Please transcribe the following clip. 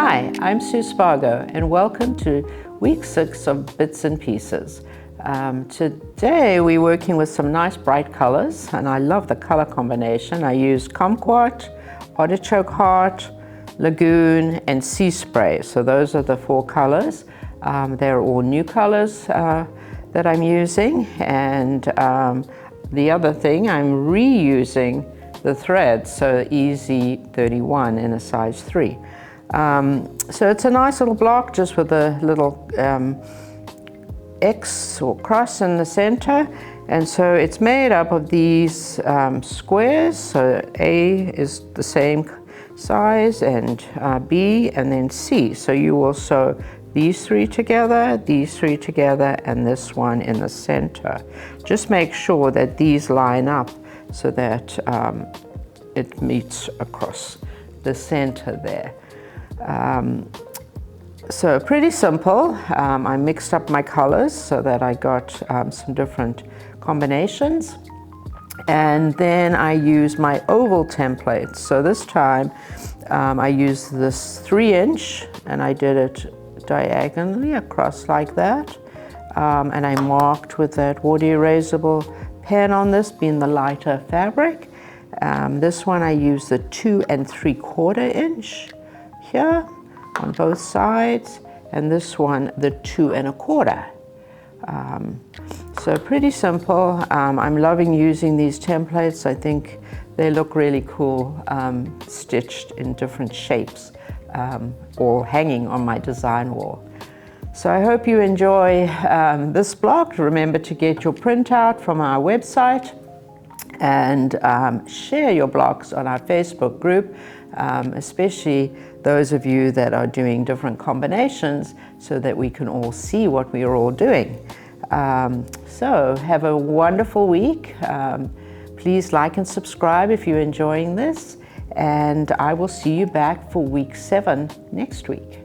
Hi, I'm Sue Spargo, and welcome to week 6 of Bits and Pieces. Today we're working with some nice bright colors, and I love the color combination. I used kumquat, artichoke heart, lagoon, and sea spray. So those are the 4 colors. They're all new colors that I'm using, and the other thing, I'm reusing the thread, so Easy 31 in a size 3. So it's a nice little block just with a little X or cross in the center, and so it's made up of these squares. So A is the same size, and B, and then C. So you will sew these 3 together, these 3 together, and this one in the center. Just make sure that these line up so that it meets across the center there. So pretty simple. I mixed up my colors so that I got some different combinations, and then I used my oval template. So this time I used this 3-inch, and I did it diagonally across like that, and I marked with that water erasable pen on this, being the lighter fabric. This one I used the 2 3/4 inch here on both sides, and this one the 2 1/4. So pretty simple. I'm loving using these templates. I think they look really cool, stitched in different shapes, or hanging on my design wall. So I hope you enjoy this block. Remember to get your printout from our website, and share your blocks on our Facebook group, especially those of you that are doing different combinations, so that we can all see what we are all doing. So have a wonderful week. Please like and subscribe if you're enjoying this, and I will see you back for week 7 next week.